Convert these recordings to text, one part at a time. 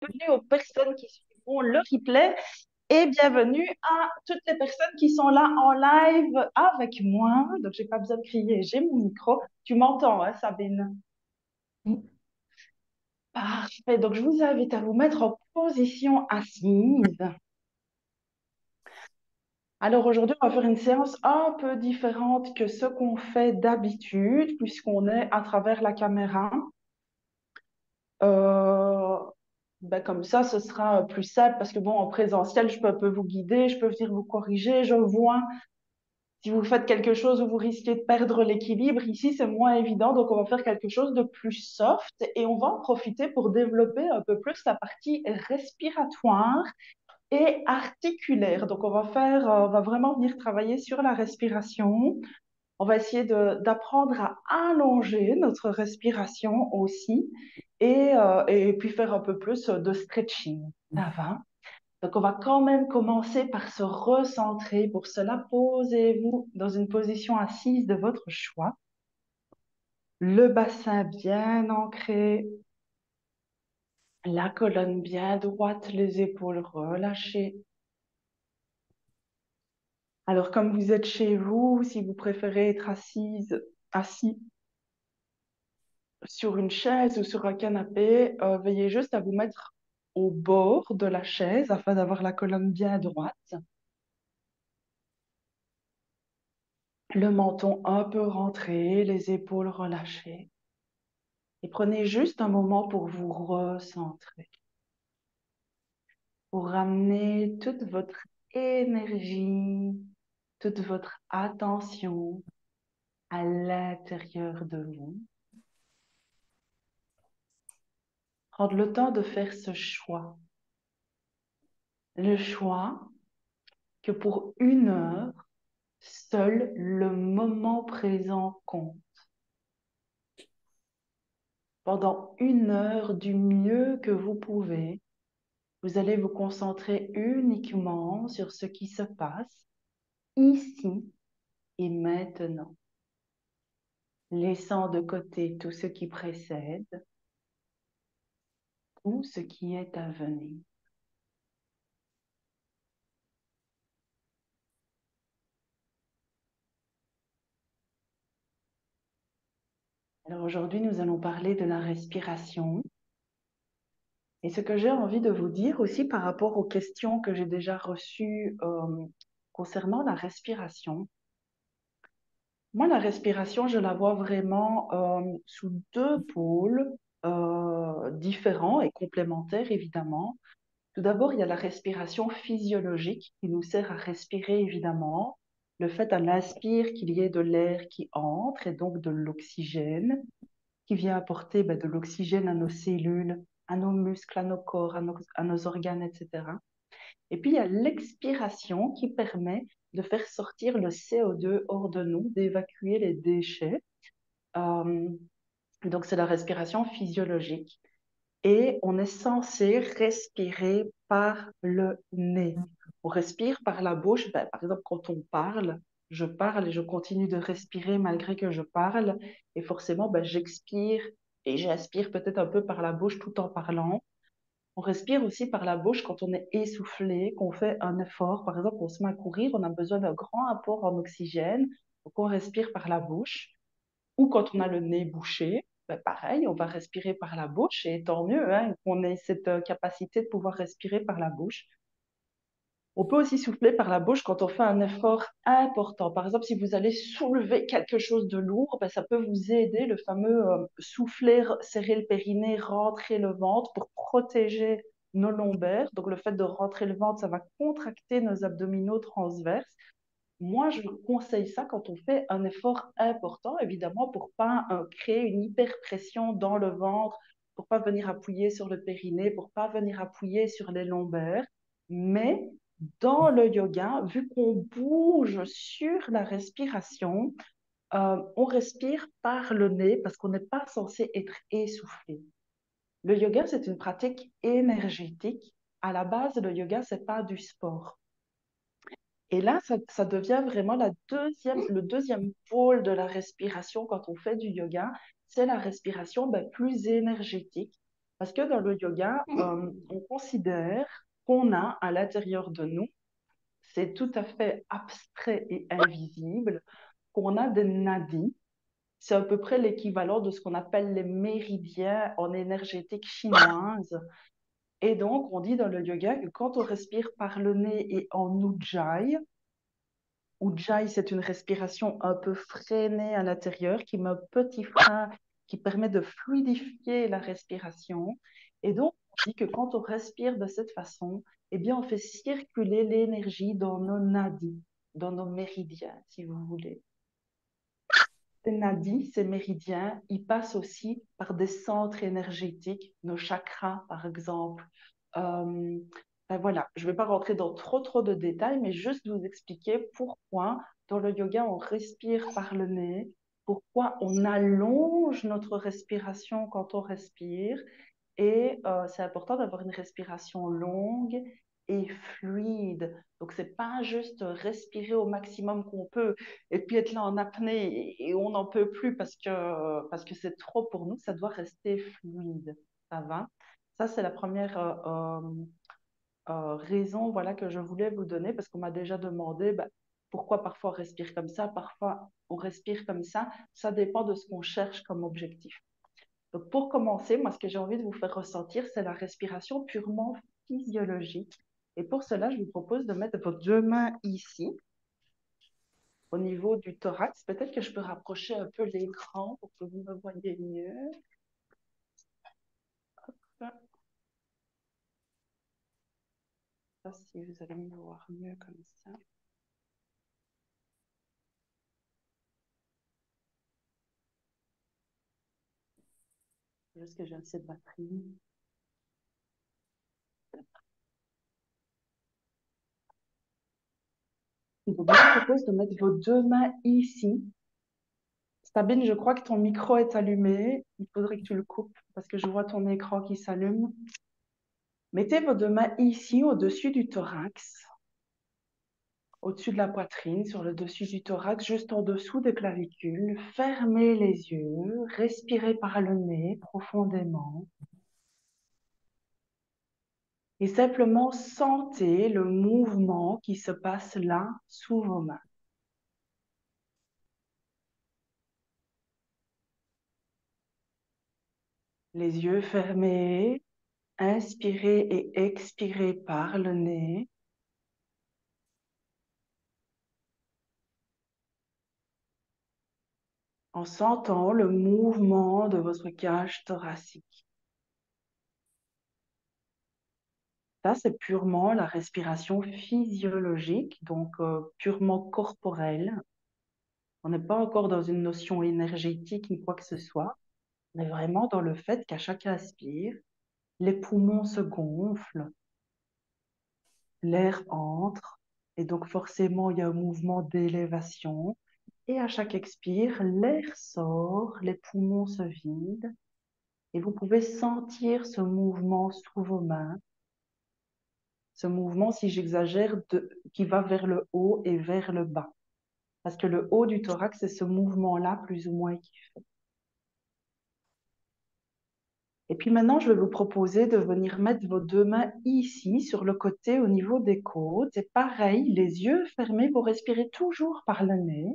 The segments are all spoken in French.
bienvenue aux personnes qui suivront le replay et bienvenue à toutes les personnes qui sont là en live avec moi. Donc, j'ai pas besoin de crier, j'ai mon micro. Tu m'entends, hein, Sabine? Parfait. Donc, je vous invite à vous mettre en position assise. Alors, aujourd'hui, on va faire une séance un peu différente que ce qu'on fait d'habitude, puisqu'on est à travers la caméra. Euh, comme ça, ce sera plus simple parce que bon, en présentiel, je peux un peu vous guider, je peux venir vous corriger, je vois si vous faites quelque chose où vous risquez de perdre l'équilibre. Ici, c'est moins évident, donc on va faire quelque chose de plus soft et on va en profiter pour développer un peu plus la partie respiratoire et articulaire. Donc, on va vraiment venir travailler sur la respiration. On va essayer d'apprendre à allonger notre respiration aussi et puis faire un peu plus de stretching. Ça va? Donc, on va quand même commencer par se recentrer. Pour cela, posez-vous dans une position assise de votre choix. Le bassin bien ancré, la colonne bien droite, les épaules relâchées. Alors, comme vous êtes chez vous, si vous préférez être assis sur une chaise ou sur un canapé, veillez juste à vous mettre au bord de la chaise afin d'avoir la colonne bien droite, le menton un peu rentré, les épaules relâchées. Et prenez juste un moment pour vous recentrer, pour ramener toute votre énergie, toute votre attention à l'intérieur de vous. Prendre le temps de faire ce choix. Le choix que pour 1 heure, seul le moment présent compte. Pendant 1 heure, du mieux que vous pouvez, vous allez vous concentrer uniquement sur ce qui se passe ici et maintenant, laissant de côté tout ce qui précède, tout ce qui est à venir. Alors aujourd'hui, nous allons parler de la respiration. Et ce que j'ai envie de vous dire aussi par rapport aux questions que j'ai déjà reçues concernant la respiration. Moi, la respiration, je la vois vraiment sous 2 pôles différents et complémentaires, évidemment. Tout d'abord, il y a la respiration physiologique qui nous sert à respirer, évidemment. Le fait à l'inspire qu'il y ait de l'air qui entre et donc de l'oxygène qui vient apporter de l'oxygène à nos cellules, à nos muscles, à nos corps, à nos organes, etc. Et puis, il y a l'expiration qui permet de faire sortir le CO2 hors de nous, d'évacuer les déchets. Euh, donc, c'est la respiration physiologique. Et on est censé respirer par le nez. On respire par la bouche. Par exemple, quand on parle, je parle et je continue de respirer malgré que je parle. Et forcément, j'expire et j'inspire peut-être un peu par la bouche tout en parlant. On respire aussi par la bouche quand on est essoufflé, qu'on fait un effort. Par exemple, on se met à courir, on a besoin d'un grand apport en oxygène. Donc, on respire par la bouche. Ou quand on a le nez bouché, pareil, on va respirer par la bouche et tant mieux hein, qu'on ait cette capacité de pouvoir respirer par la bouche. On peut aussi souffler par la bouche quand on fait un effort important. Par exemple, si vous allez soulever quelque chose de lourd, ça peut vous aider, le fameux souffler, serrer le périnée, rentrer le ventre pour protéger nos lombaires. Donc, le fait de rentrer le ventre, ça va contracter nos abdominaux transverses. Moi, je conseille ça quand on fait un effort important, évidemment, pour pas créer une hyperpression dans le ventre, pour pas venir appuyer sur le périnée, pour pas venir appuyer sur les lombaires. Mais dans le yoga, vu qu'on bouge sur la respiration, on respire par le nez parce qu'on n'est pas censé être essoufflé. Le yoga, c'est une pratique énergétique. À la base, le yoga, c'est pas du sport. Et là, ça devient vraiment le deuxième pôle de la respiration quand on fait du yoga, c'est la respiration plus énergétique. Parce que dans le yoga, on considère qu'on a à l'intérieur de nous, c'est tout à fait abstrait et invisible, qu'on a des nadis. C'est à peu près l'équivalent de ce qu'on appelle les méridiens en énergétique chinoise. Et donc, on dit dans le yoga que quand on respire par le nez et en ujjayi, ujjayi, c'est une respiration un peu freinée à l'intérieur qui met un petit frein qui permet de fluidifier la respiration. Et donc, on dit que quand on respire de cette façon, eh bien, on fait circuler l'énergie dans nos nadis, dans nos méridiens, si vous voulez. Ces nadis, ces méridiens, ils passent aussi par des centres énergétiques, nos chakras par exemple. Euh, ben voilà, je ne vais pas rentrer dans trop de détails, mais juste vous expliquer pourquoi dans le yoga on respire par le nez, pourquoi on allonge notre respiration quand on respire. Et c'est important d'avoir une respiration longue et fluide. Donc, c'est pas juste respirer au maximum qu'on peut et puis être là en apnée et on n'en peut plus parce que c'est trop pour nous. Ça doit rester fluide. Ça va? Ça, c'est la première raison voilà, que je voulais vous donner parce qu'on m'a déjà demandé bah, pourquoi parfois on respire comme ça, parfois on respire comme ça. Ça dépend de ce qu'on cherche comme objectif. Donc, pour commencer, moi, ce que j'ai envie de vous faire ressentir, c'est la respiration purement physiologique. Et pour cela, je vous propose de mettre vos deux mains ici, au niveau du thorax. Peut-être que je peux rapprocher un peu l'écran pour que vous me voyez mieux. Hop. Ça, si vous allez me voir mieux comme ça. Juste que j'ai assez de batterie. Donc, je vous propose de mettre vos deux mains ici. Sabine, je crois que ton micro est allumé. Il faudrait que tu le coupes parce que je vois ton écran qui s'allume. Mettez vos deux mains ici, au-dessus du thorax, au-dessus de la poitrine, sur le dessus du thorax, juste en dessous des clavicules. Fermez les yeux, respirez par le nez profondément et simplement sentez le mouvement qui se passe là sous vos mains. Les yeux fermés, inspirez et expirez par le nez. En sentant le mouvement de votre cage thoracique. Ça, c'est purement la respiration physiologique, donc purement corporelle. On n'est pas encore dans une notion énergétique ni quoi que ce soit, mais vraiment dans le fait qu'à chaque inspire, les poumons se gonflent, l'air entre, et donc forcément il y a un mouvement d'élévation. Et à chaque expire, l'air sort, les poumons se vident, et vous pouvez sentir ce mouvement sous vos mains. Ce mouvement, si j'exagère, qui va vers le haut et vers le bas. Parce que le haut du thorax, c'est ce mouvement-là, plus ou moins, qui fait. Et puis maintenant, je vais vous proposer de venir mettre vos deux mains ici, sur le côté, au niveau des côtes. Et pareil, les yeux fermés, vous respirez toujours par le nez.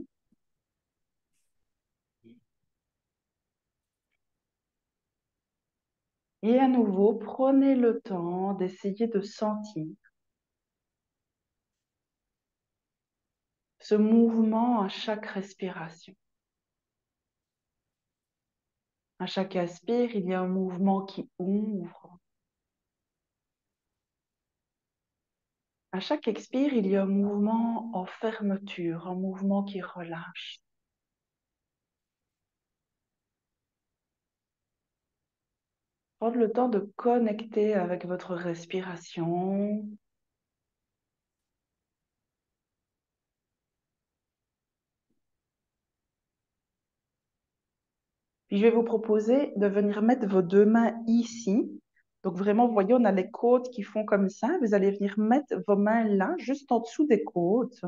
Et à nouveau, prenez le temps d'essayer de sentir ce mouvement à chaque respiration. À chaque inspire, il y a un mouvement qui ouvre. À chaque expire, il y a un mouvement en fermeture, un mouvement qui relâche. Prendre le temps de connecter avec votre respiration. Puis je vais vous proposer de venir mettre vos deux mains ici. Donc vraiment, vous voyez, on a les côtes qui font comme ça. Vous allez venir mettre vos mains là, juste en dessous des côtes.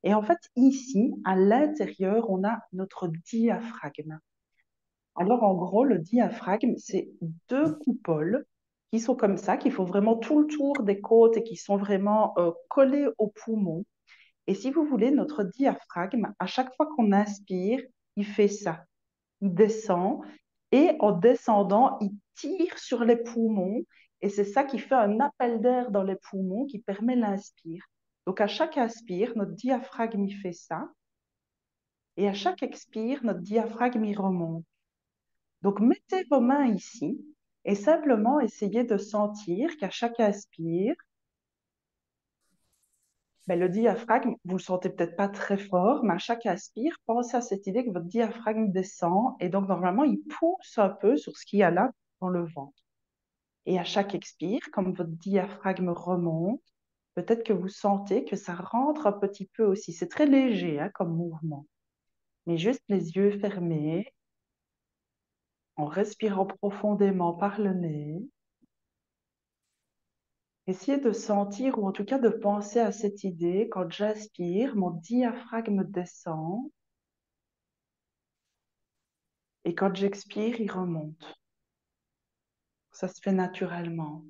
Et en fait, ici, à l'intérieur, on a notre diaphragme. Alors, en gros, le diaphragme, c'est deux coupoles qui sont comme ça, qui font vraiment tout le tour des côtes et qui sont vraiment collées aux poumons. Et si vous voulez, notre diaphragme, à chaque fois qu'on inspire, il fait ça. Il descend et en descendant, il tire sur les poumons et c'est ça qui fait un appel d'air dans les poumons qui permet l'inspire. Donc, à chaque inspire, notre diaphragme, il fait ça. Et à chaque expire, notre diaphragme, il remonte. Donc, mettez vos mains ici et simplement essayez de sentir qu'à chaque inspire, ben, le diaphragme, vous le sentez peut-être pas très fort, mais à chaque inspire, pensez à cette idée que votre diaphragme descend et donc normalement, il pousse un peu sur ce qu'il y a là dans le ventre. Et à chaque expire, comme votre diaphragme remonte, peut-être que vous sentez que ça rentre un petit peu aussi. C'est très léger hein, comme mouvement, mais juste les yeux fermés, en respirant profondément par le nez. Essayez de sentir, ou en tout cas de penser à cette idée, quand j'inspire, mon diaphragme descend, et quand j'expire, il remonte. Ça se fait naturellement.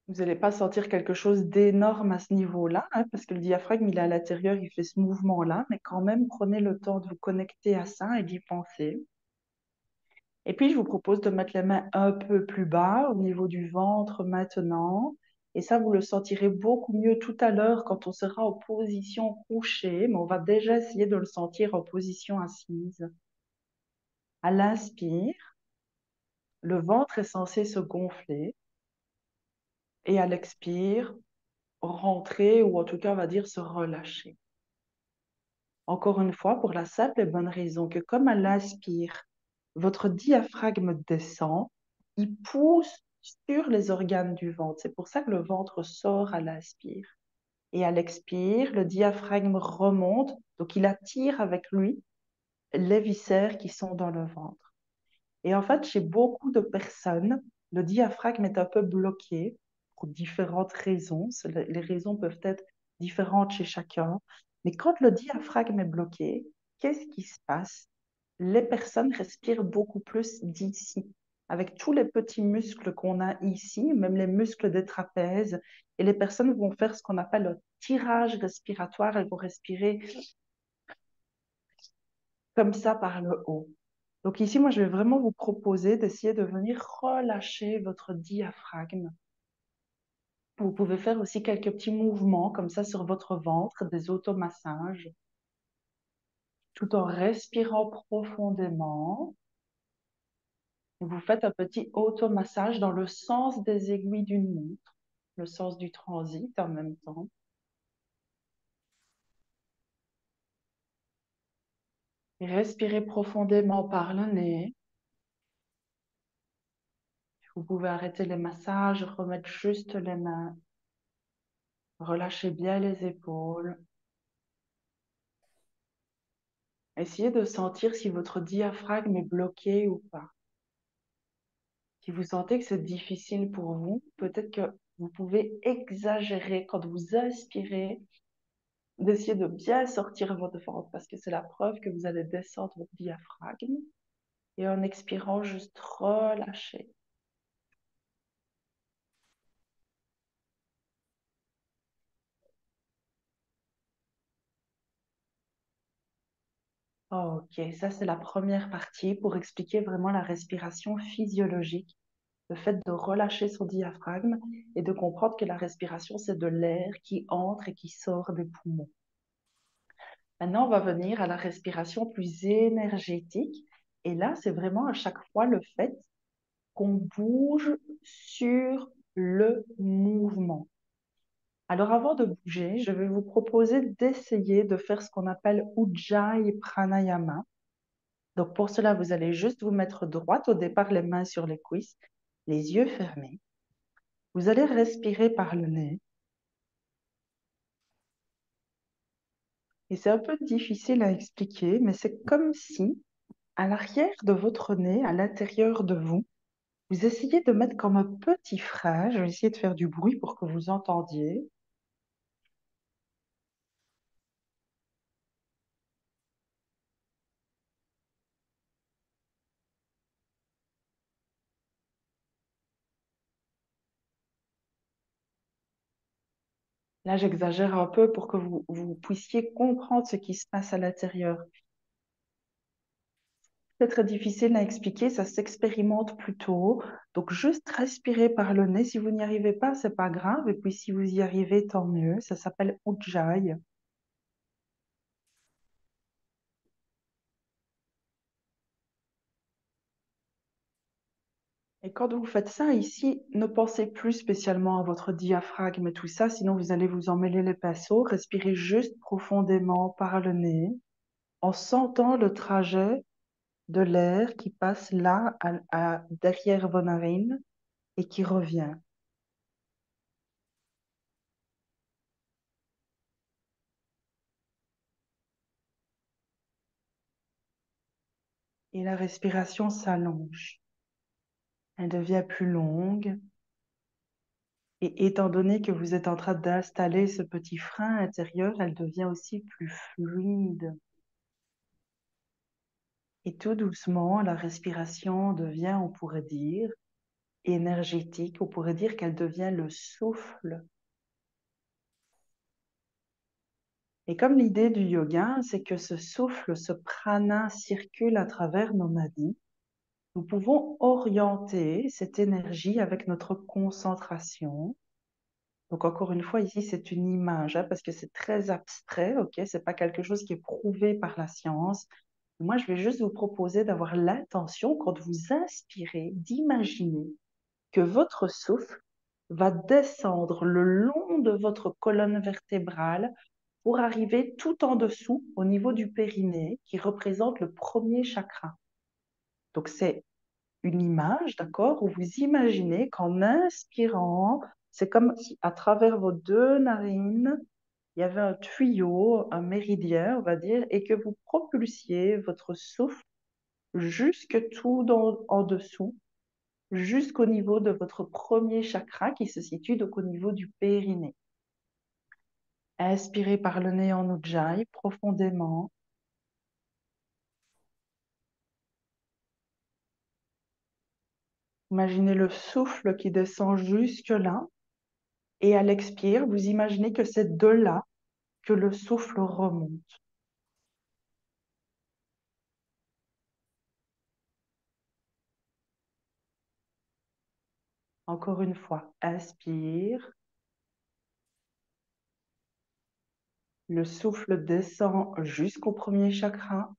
Vous n'allez pas sentir quelque chose d'énorme à ce niveau-là, hein, parce que le diaphragme, il est à l'intérieur, il fait ce mouvement-là, mais quand même, prenez le temps de vous connecter à ça et d'y penser. Et puis, je vous propose de mettre les mains un peu plus bas, au niveau du ventre maintenant. Et ça, vous le sentirez beaucoup mieux tout à l'heure quand on sera en position couchée, mais on va déjà essayer de le sentir en position assise. À l'inspire, le ventre est censé se gonfler et à l'expire, rentrer ou en tout cas, on va dire se relâcher. Encore une fois, pour la simple et bonne raison que comme à l'inspire, votre diaphragme descend, il pousse sur les organes du ventre. C'est pour ça que le ventre sort à l'inspire. Et à l'expire, le diaphragme remonte, donc il attire avec lui les viscères qui sont dans le ventre. Et en fait, chez beaucoup de personnes, le diaphragme est un peu bloqué pour différentes raisons. Les raisons peuvent être différentes chez chacun. Mais quand le diaphragme est bloqué, qu'est-ce qui se passe? Les personnes respirent beaucoup plus d'ici, avec tous les petits muscles qu'on a ici, même les muscles des trapèzes. Et les personnes vont faire ce qu'on appelle un tirage respiratoire. Elles vont respirer comme ça par le haut. Donc ici, moi, je vais vraiment vous proposer d'essayer de venir relâcher votre diaphragme. Vous pouvez faire aussi quelques petits mouvements comme ça sur votre ventre, des automassages, tout en respirant profondément. Et vous faites un petit automassage dans le sens des aiguilles d'une montre, le sens du transit en même temps. Et respirez profondément par le nez. Vous pouvez arrêter les massages, remettre juste les mains. Relâchez bien les épaules. Essayez de sentir si votre diaphragme est bloqué ou pas. Si vous sentez que c'est difficile pour vous, peut-être que vous pouvez exagérer quand vous inspirez, d'essayer de bien sortir votre ventre parce que c'est la preuve que vous allez descendre votre diaphragme et en expirant, juste relâcher. Ok, ça c'est la première partie pour expliquer vraiment la respiration physiologique, le fait de relâcher son diaphragme et de comprendre que la respiration, c'est de l'air qui entre et qui sort des poumons. Maintenant, on va venir à la respiration plus énergétique. Et là, c'est vraiment à chaque fois le fait qu'on bouge sur le mouvement. Alors, avant de bouger, je vais vous proposer d'essayer de faire ce qu'on appelle Ujjayi Pranayama. Donc, pour cela, vous allez juste vous mettre droite au départ, les mains sur les cuisses, les yeux fermés. Vous allez respirer par le nez. Et c'est un peu difficile à expliquer, mais c'est comme si, à l'arrière de votre nez, à l'intérieur de vous, vous essayez de mettre comme un petit frein. Je vais essayer de faire du bruit pour que vous entendiez. Là, j'exagère un peu pour que vous puissiez comprendre ce qui se passe à l'intérieur. C'est très difficile à expliquer, ça s'expérimente plutôt. Donc, juste respirez par le nez. Si vous n'y arrivez pas, c'est pas grave. Et puis, si vous y arrivez, tant mieux. Ça s'appelle Ujjayi. Et quand vous faites ça ici, ne pensez plus spécialement à votre diaphragme et tout ça, sinon vous allez vous emmêler les pinceaux. Respirez juste profondément par le nez en sentant le trajet de l'air qui passe là, derrière vos narines et qui revient. Et la respiration s'allonge. Elle devient plus longue. Et étant donné que vous êtes en train d'installer ce petit frein intérieur, elle devient aussi plus fluide. Et tout doucement, la respiration devient, on pourrait dire, énergétique. On pourrait dire qu'elle devient le souffle. Et comme l'idée du yoga, c'est que ce souffle, ce prana circule à travers nos nadis, nous pouvons orienter cette énergie avec notre concentration. Donc encore une fois, ici, c'est une image, hein, parce que c'est très abstrait, ok? C'est pas quelque chose qui est prouvé par la science. Moi, je vais juste vous proposer d'avoir l'intention, quand vous inspirez, d'imaginer que votre souffle va descendre le long de votre colonne vertébrale pour arriver tout en dessous, au niveau du périnée, qui représente le premier chakra. Donc, c'est une image, d'accord, où vous imaginez qu'en inspirant, c'est comme si à travers vos deux narines, il y avait un tuyau, un méridien, on va dire, et que vous propulsiez votre souffle jusque en dessous, jusqu'au niveau de votre premier chakra qui se situe donc au niveau du périnée. Inspirez par le nez en Ujjayi profondément. Imaginez le souffle qui descend jusque là. Et à l'expire, vous imaginez que c'est de là que le souffle remonte. Encore une fois, inspire. Le souffle descend jusqu'au premier chakra.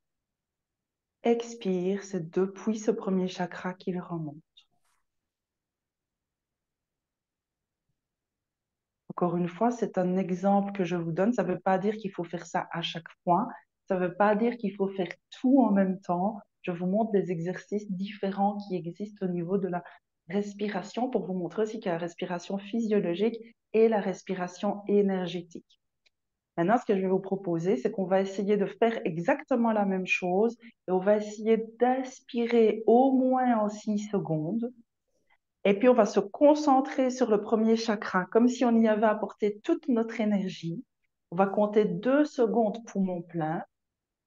Expire, c'est depuis ce premier chakra qu'il remonte. Encore une fois, c'est un exemple que je vous donne. Ça ne veut pas dire qu'il faut faire ça à chaque fois. Ça ne veut pas dire qu'il faut faire tout en même temps. Je vous montre des exercices différents qui existent au niveau de la respiration pour vous montrer aussi qu'il y a la respiration physiologique et la respiration énergétique. Maintenant, ce que je vais vous proposer, c'est qu'on va essayer de faire exactement la même chose et on va essayer d'inspirer au moins en 6 secondes. Et puis, on va se concentrer sur le premier chakra, comme si on y avait apporté toute notre énergie. On va compter 2 secondes poumon plein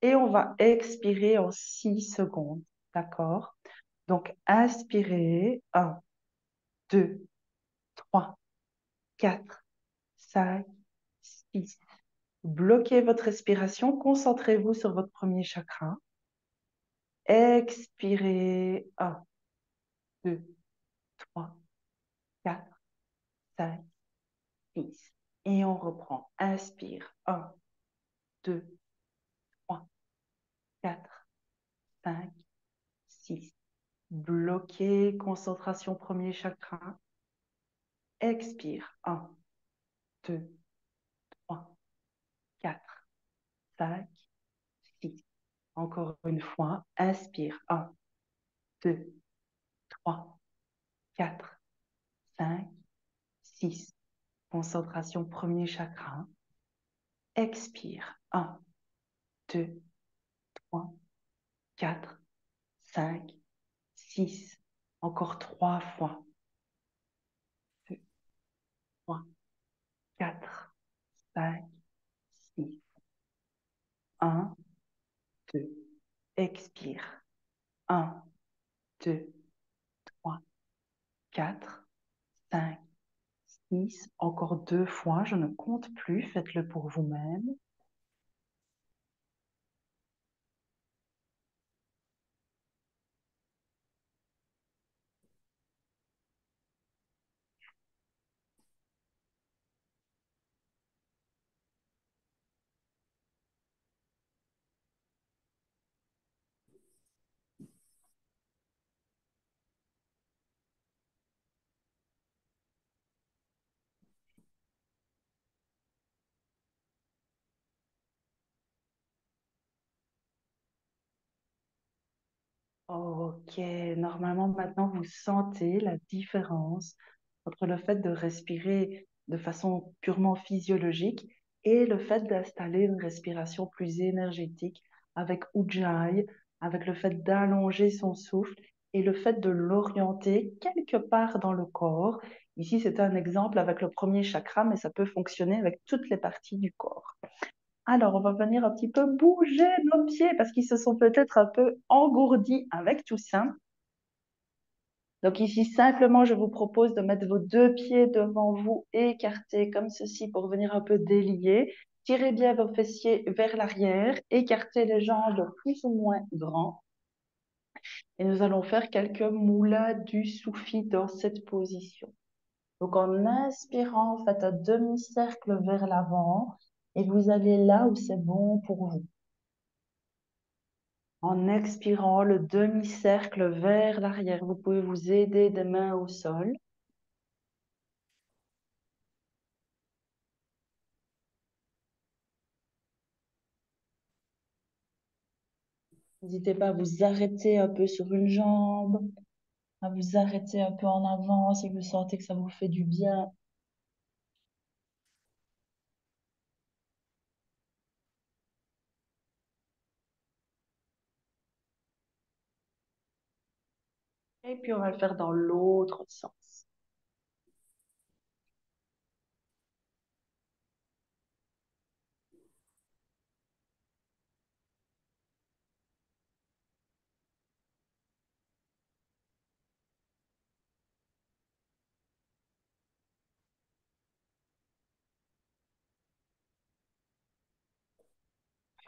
et on va expirer en 6 secondes. D'accord? Donc, inspirez. 1, 2, 3, 4, 5, 6. Bloquez votre respiration. Concentrez-vous sur votre premier chakra. Expirez. 1, 2, 3, 4, 5, 6. Et on reprend. Inspire. 1, 2, 3, 4, 5, 6. Bloquez, concentration premier chakra. Expire. 1, 2, 3, 4, 5, 6. Encore une fois. Inspire. 1, 2, 3, 4, 5, 6. Concentration premier chakra. Expire. 1, 2, 3, 4, 5, 6. Encore 3 fois. 2, 3, 4, 5, 6. 1, 2. Expire. 1, 2, 3, 4, 5, 6, encore 2 fois, je ne compte plus, faites-le pour vous-même. Ok, normalement maintenant vous sentez la différence entre le fait de respirer de façon purement physiologique et le fait d'installer une respiration plus énergétique avec Ujjayi, avec le fait d'allonger son souffle et le fait de l'orienter quelque part dans le corps. Ici, c'est un exemple avec le premier chakra, mais ça peut fonctionner avec toutes les parties du corps. Alors, on va venir un petit peu bouger nos pieds parce qu'ils se sont peut-être un peu engourdis avec tout ça. Donc ici, simplement, je vous propose de mettre vos 2 pieds devant vous, écartés comme ceci pour venir un peu délier. Tirez bien vos fessiers vers l'arrière, écartez les jambes plus ou moins grands. Et nous allons faire quelques moulins du soufi dans cette position. Donc en inspirant, faites un demi-cercle vers l'avant et vous allez là où c'est bon pour vous. En expirant le demi-cercle vers l'arrière, vous pouvez vous aider des mains au sol. N'hésitez pas à vous arrêter un peu sur une jambe, à vous arrêter un peu en avant si vous sentez que ça vous fait du bien. Et puis on va le faire dans l'autre sens.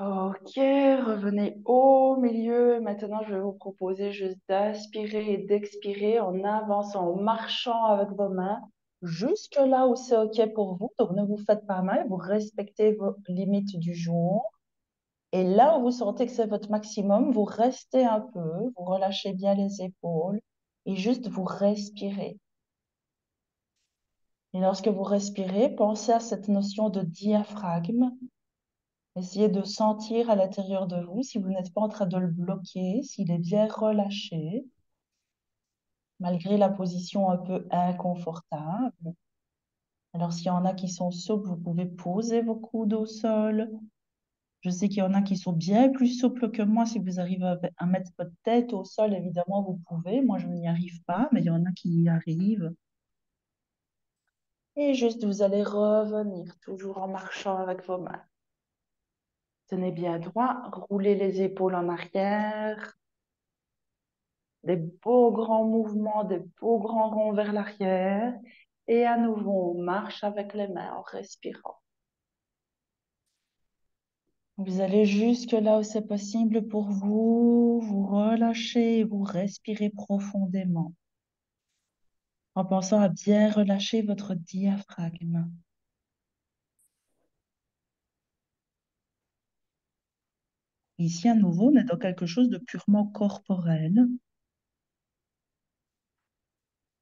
Ok, revenez au milieu. Maintenant, je vais vous proposer juste d'inspirer et d'expirer en avançant, en marchant avec vos mains jusque là où c'est ok pour vous. Donc, ne vous faites pas mal, vous respectez vos limites du jour. Et là où vous sentez que c'est votre maximum, vous restez un peu, vous relâchez bien les épaules et juste vous respirez. Et lorsque vous respirez, pensez à cette notion de diaphragme. Essayez de sentir à l'intérieur de vous si vous n'êtes pas en train de le bloquer, s'il est bien relâché, malgré la position un peu inconfortable. Alors, s'il y en a qui sont souples, vous pouvez poser vos coudes au sol. Je sais qu'il y en a qui sont bien plus souples que moi. Si vous arrivez à mettre votre tête au sol, évidemment, vous pouvez. Moi, je n'y arrive pas, mais il y en a qui y arrivent. Et juste, vous allez revenir, toujours en marchant avec vos mains. Tenez bien droit, roulez les épaules en arrière. Des beaux grands mouvements, des beaux grands ronds vers l'arrière. Et à nouveau, on marche avec les mains en respirant. Vous allez jusque là où c'est possible pour vous. Vous relâchez et vous respirez profondément en pensant à bien relâcher votre diaphragme. Ici, à nouveau, on est dans quelque chose de purement corporel.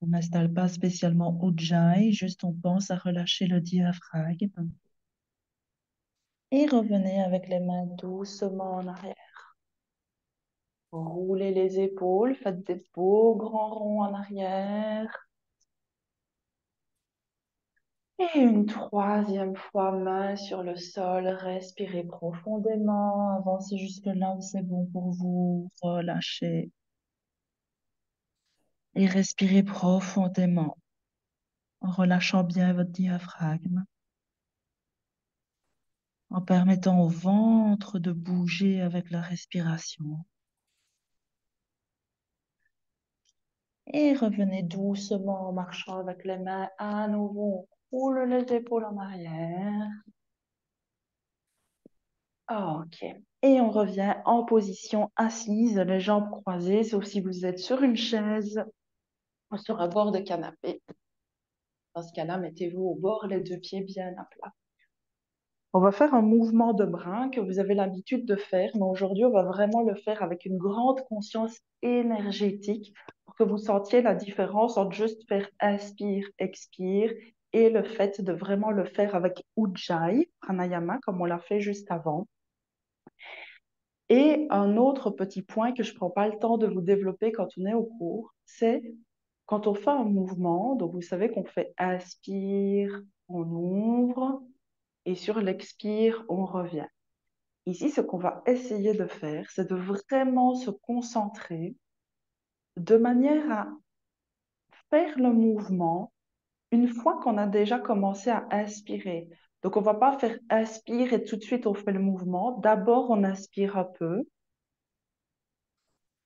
On n'installe pas spécialement Ujjayi, juste on pense à relâcher le diaphragme. Et revenez avec les mains doucement en arrière. Roulez les épaules, faites des beaux grands ronds en arrière. Et une troisième fois, main sur le sol, respirez profondément, avancez jusque là où c'est bon pour vous, relâchez et respirez profondément en relâchant bien votre diaphragme, en permettant au ventre de bouger avec la respiration. Et revenez doucement en marchant avec les mains à nouveau. Roule les épaules en arrière. Ok. Et on revient en position assise, les jambes croisées, sauf si vous êtes sur une chaise ou sur un bord de canapé. Dans ce cas-là, mettez-vous au bord, les deux pieds bien à plat. On va faire un mouvement de bras que vous avez l'habitude de faire, mais aujourd'hui, on va vraiment le faire avec une grande conscience énergétique pour que vous sentiez la différence entre juste faire inspire, expire et le fait de vraiment le faire avec Ujjayi, pranayama, comme on l'a fait juste avant. Et un autre petit point que je ne prends pas le temps de vous développer quand on est au cours, c'est quand on fait un mouvement, donc vous savez qu'on fait inspire, on ouvre, et sur l'expire, on revient. Ici, ce qu'on va essayer de faire, c'est de vraiment se concentrer de manière à faire le mouvement une fois qu'on a déjà commencé à inspirer. Donc, on ne va pas faire inspire et tout de suite on fait le mouvement. D'abord, on inspire un peu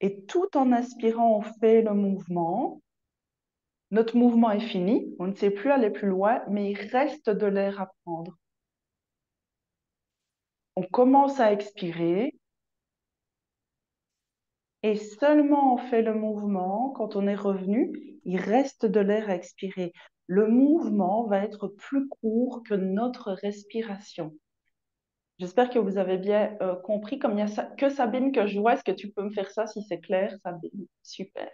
et tout en inspirant, on fait le mouvement. Notre mouvement est fini, on ne sait plus aller plus loin, mais il reste de l'air à prendre. On commence à expirer et seulement on fait le mouvement quand on est revenu, il reste de l'air à expirer. Le mouvement va être plus court que notre respiration. J'espère que vous avez bien compris. Comme il n'y a que Sabine que je vois, est-ce que tu peux me faire ça si c'est clair, Sabine? Super.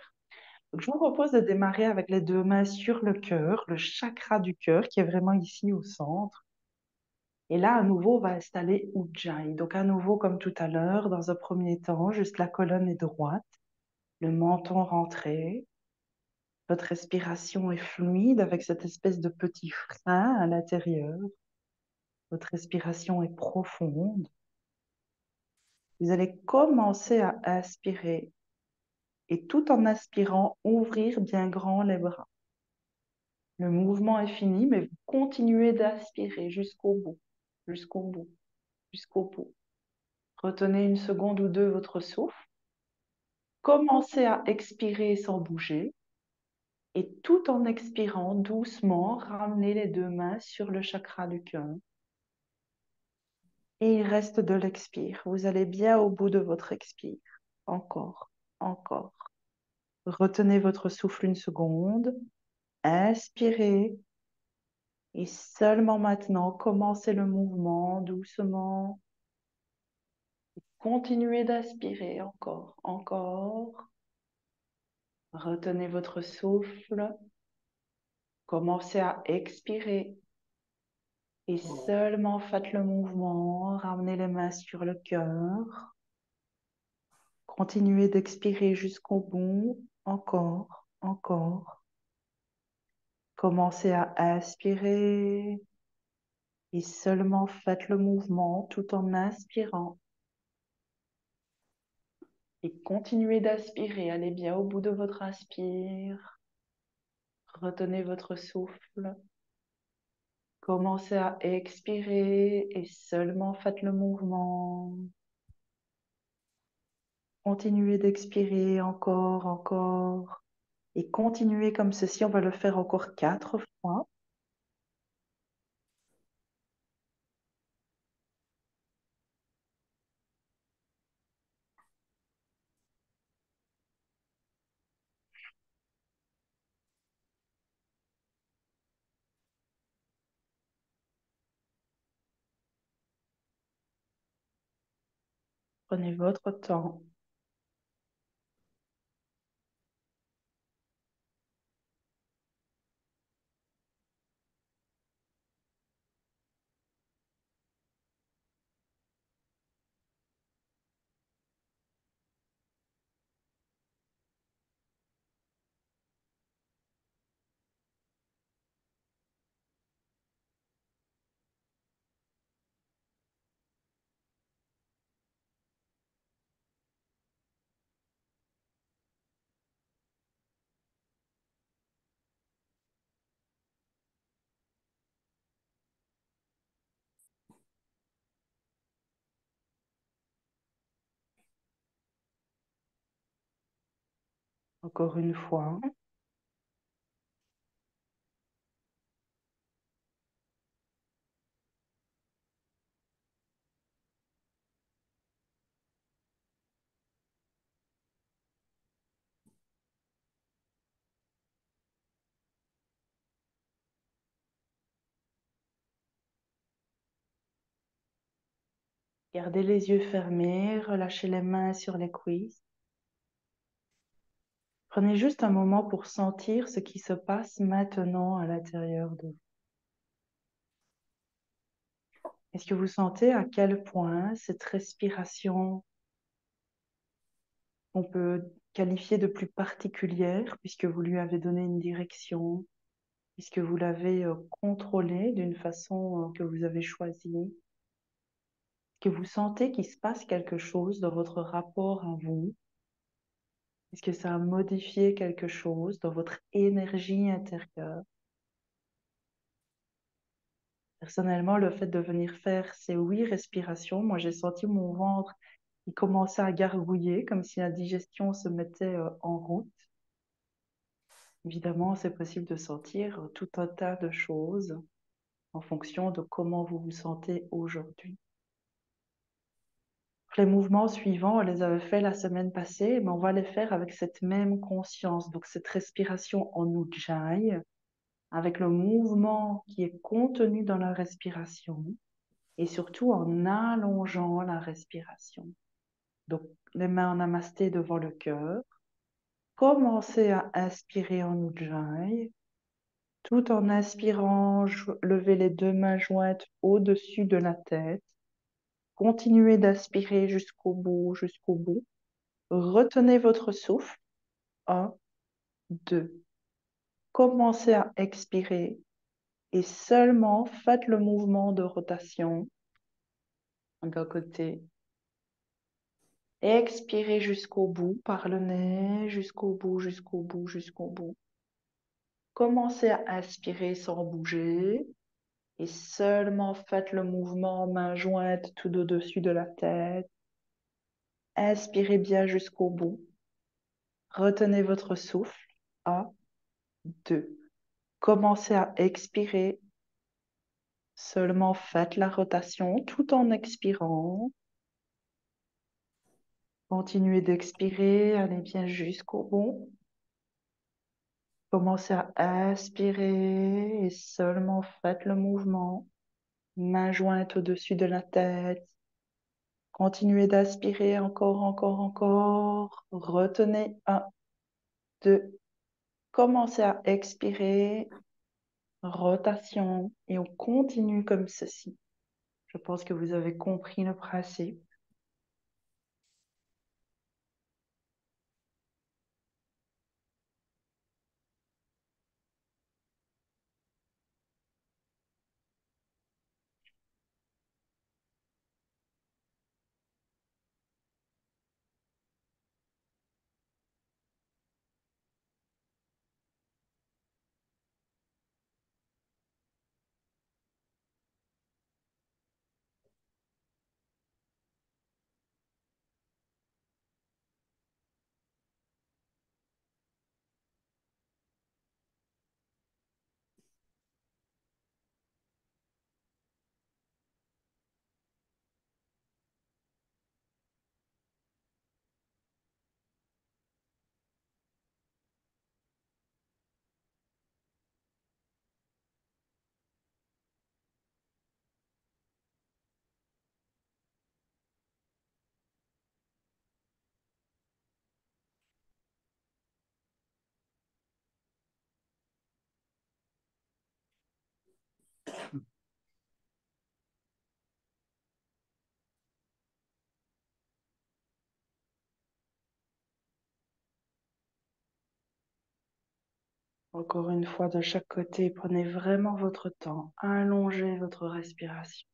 Donc, je vous propose de démarrer avec les deux mains sur le cœur, le chakra du cœur qui est vraiment ici au centre. Et là, à nouveau, on va installer Ujjayi. Donc, à nouveau, comme tout à l'heure, dans un premier temps, juste la colonne est droite, le menton rentré. Votre respiration est fluide avec cette espèce de petit frein à l'intérieur. Votre respiration est profonde. Vous allez commencer à inspirer et tout en aspirant, ouvrir bien grand les bras. Le mouvement est fini, mais vous continuez d'aspirer jusqu'au bout, jusqu'au bout, jusqu'au bout. Retenez une seconde ou deux votre souffle. Commencez à expirer sans bouger. Et tout en expirant doucement, ramenez les deux mains sur le chakra du cœur. Et il reste de l'expire. Vous allez bien au bout de votre expire. Encore, encore. Retenez votre souffle une seconde. Inspirez. Et seulement maintenant, commencez le mouvement doucement. Continuez d'aspirer encore, encore. Retenez votre souffle. Commencez à expirer. Et seulement faites le mouvement. Ramenez les mains sur le cœur. Continuez d'expirer jusqu'au bout. Encore, encore. Commencez à inspirer et seulement faites le mouvement tout en inspirant. Et continuez d'aspirer. Allez bien au bout de votre inspire. Retenez votre souffle. Commencez à expirer et seulement faites le mouvement. Continuez d'expirer encore, encore. Et continuez comme ceci. On va le faire encore 4 fois. Prenez votre temps. Encore une fois. Gardez les yeux fermés, relâchez les mains sur les cuisses. Prenez juste un moment pour sentir ce qui se passe maintenant à l'intérieur de vous. Est-ce que vous sentez à quel point cette respiration, on peut qualifier de plus particulière, puisque vous lui avez donné une direction, puisque vous l'avez contrôlée d'une façon que vous avez choisie, que vous sentez qu'il se passe quelque chose dans votre rapport à vous? Est-ce que ça a modifié quelque chose dans votre énergie intérieure? Personnellement, le fait de venir faire ces 8 respirations, moi j'ai senti mon ventre qui commençait à gargouiller, comme si la digestion se mettait en route. Évidemment, c'est possible de sentir tout un tas de choses en fonction de comment vous vous sentez aujourd'hui. Les mouvements suivants, on les avait fait la semaine passée, mais on va les faire avec cette même conscience. Donc cette respiration en Ujjayi, avec le mouvement qui est contenu dans la respiration et surtout en allongeant la respiration. Donc les mains en namasté devant le cœur. Commencez à inspirer en Ujjayi. Tout en inspirant, levez les 2 mains jointes au-dessus de la tête. Continuez d'aspirer jusqu'au bout, jusqu'au bout. Retenez votre souffle. 1, 2. Commencez à expirer et seulement faites le mouvement de rotation d'un côté. Expirez jusqu'au bout par le nez, jusqu'au bout, jusqu'au bout, jusqu'au bout. Commencez à inspirer sans bouger et seulement faites le mouvement main jointe tout au-dessus de la tête. Inspirez bien jusqu'au bout. Retenez votre souffle. 1, 2. Commencez à expirer. Seulement faites la rotation tout en expirant. Continuez d'expirer, allez bien jusqu'au bout. Commencez à inspirer et seulement faites le mouvement. Main jointe au-dessus de la tête. Continuez d'aspirer encore, encore, encore. Retenez. 1, 2. Commencez à expirer. Rotation. Et on continue comme ceci. Je pense que vous avez compris le principe. Encore une fois, de chaque côté, prenez vraiment votre temps. Allongez votre respiration.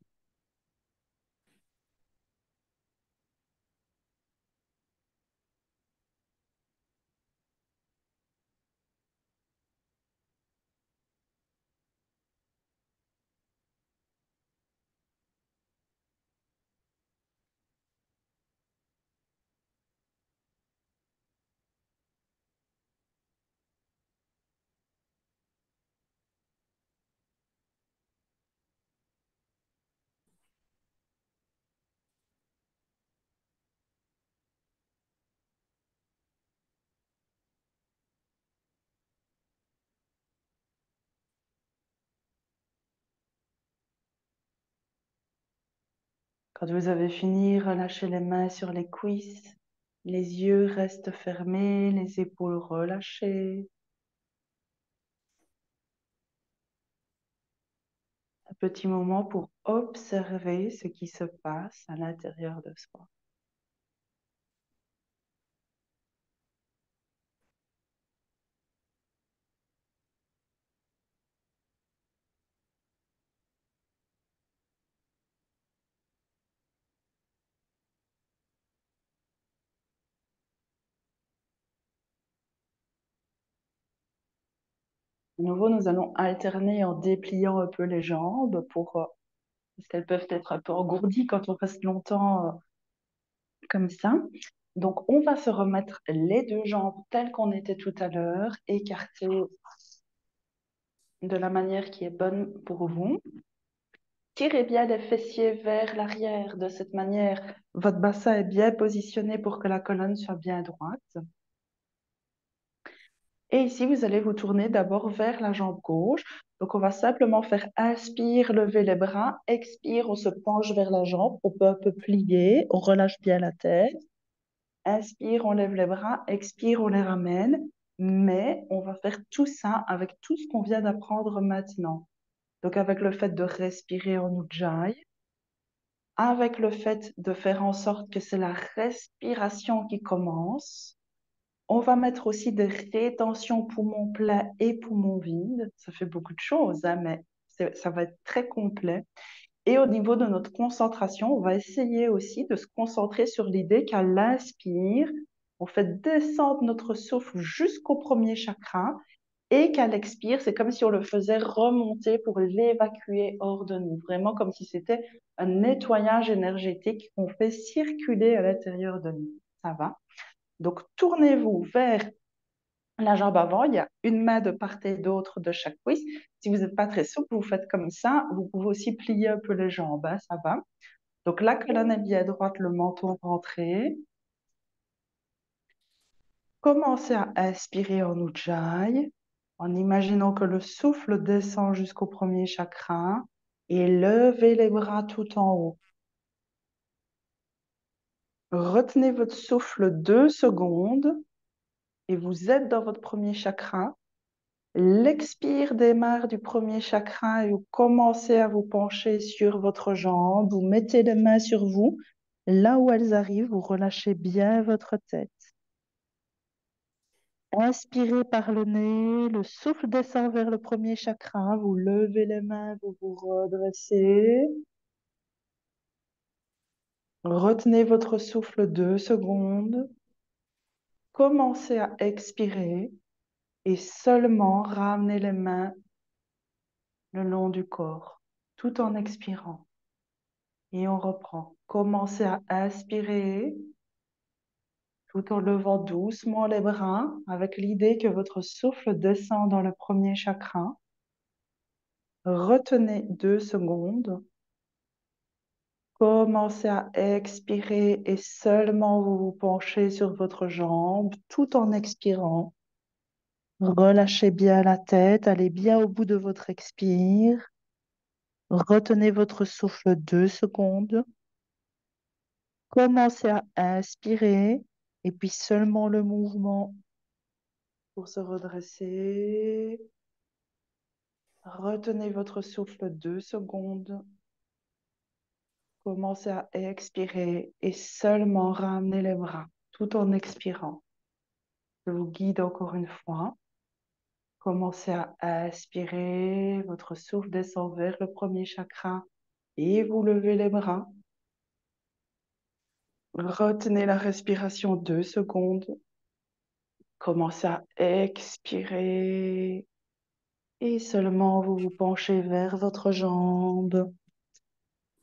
Quand vous avez fini, relâchez les mains sur les cuisses. Les yeux restent fermés, les épaules relâchées. Un petit moment pour observer ce qui se passe à l'intérieur de soi. De nouveau, nous allons alterner en dépliant un peu les jambes parce qu'elles peuvent être un peu engourdies quand on reste longtemps comme ça. Donc, on va se remettre les deux jambes telles qu'on était tout à l'heure, écartées de la manière qui est bonne pour vous. Tirez bien les fessiers vers l'arrière. De cette manière, votre bassin est bien positionné pour que la colonne soit bien droite. Et ici, vous allez vous tourner d'abord vers la jambe gauche. Donc, on va simplement faire inspire, lever les bras. Expire, on se penche vers la jambe. On peut un peu plier. On relâche bien la tête. Inspire, on lève les bras. Expire, on les ramène. Mais on va faire tout ça avec tout ce qu'on vient d'apprendre maintenant. Donc, avec le fait de respirer en Ujjayi, avec le fait de faire en sorte que c'est la respiration qui commence. On va mettre aussi des rétentions poumons pleins et poumons vides. Ça fait beaucoup de choses, hein, mais ça va être très complet. Et au niveau de notre concentration, on va essayer aussi de se concentrer sur l'idée qu'à l'inspire, on fait descendre notre souffle jusqu'au premier chakra et qu'à l'expire, c'est comme si on le faisait remonter pour l'évacuer hors de nous, vraiment comme si c'était un nettoyage énergétique qu'on fait circuler à l'intérieur de nous. Ça va? Donc, tournez-vous vers la jambe avant. Il y a une main de part et d'autre de chaque cuisse. Si vous n'êtes pas très souple, vous faites comme ça. Vous pouvez aussi plier un peu les jambes, hein, ça va? Donc, la colonne est bien droite, le menton rentré. Commencez à inspirer en Ujjayi, en imaginant que le souffle descend jusqu'au premier chakra et levez les bras tout en haut. Retenez votre souffle 2 secondes et vous êtes dans votre premier chakra. L'expire démarre du premier chakra et vous commencez à vous pencher sur votre jambe. Vous mettez les mains sur vous. Là où elles arrivent, vous relâchez bien votre tête. Inspirez par le nez, le souffle descend vers le premier chakra, vous levez les mains, vous vous redressez. Retenez votre souffle 2 secondes. Commencez à expirer et seulement ramenez les mains le long du corps, tout en expirant. Et on reprend. Commencez à inspirer tout en levant doucement les bras avec l'idée que votre souffle descend dans le premier chakra. Retenez 2 secondes. Commencez à expirer et seulement vous vous penchez sur votre jambe tout en expirant. Relâchez bien la tête, allez bien au bout de votre expire. Retenez votre souffle 2 secondes. Commencez à inspirer et puis seulement le mouvement pour se redresser. Retenez votre souffle 2 secondes. Commencez à expirer et seulement ramenez les bras tout en expirant. Je vous guide encore une fois. Commencez à inspirer, votre souffle descend vers le premier chakra et vous levez les bras. Retenez la respiration 2 secondes. Commencez à expirer et seulement vous vous penchez vers votre jambe.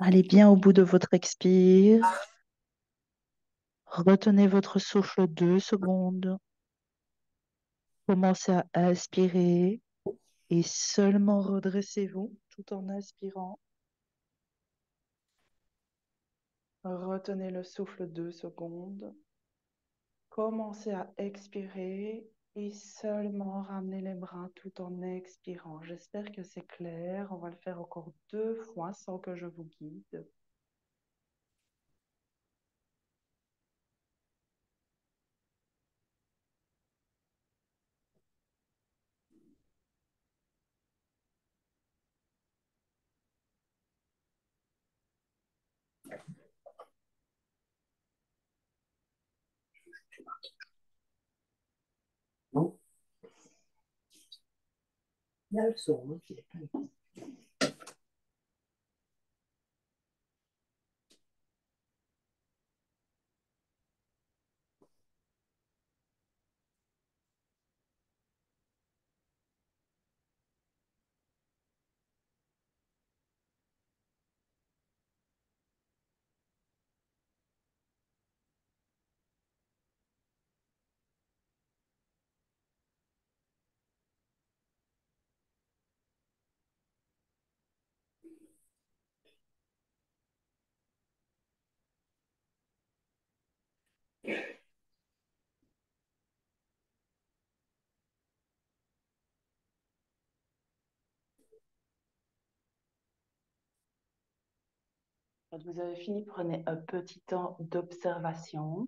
Allez bien au bout de votre expire. Retenez votre souffle 2 secondes. Commencez à inspirer et seulement redressez-vous tout en inspirant. Retenez le souffle 2 secondes. Commencez à expirer et seulement ramener les bras tout en expirant. J'espère que c'est clair. On va le faire encore 2 fois sans que je vous guide. Non, il y a le son, hein, qui est pas- Quand vous avez fini, prenez un petit temps d'observation.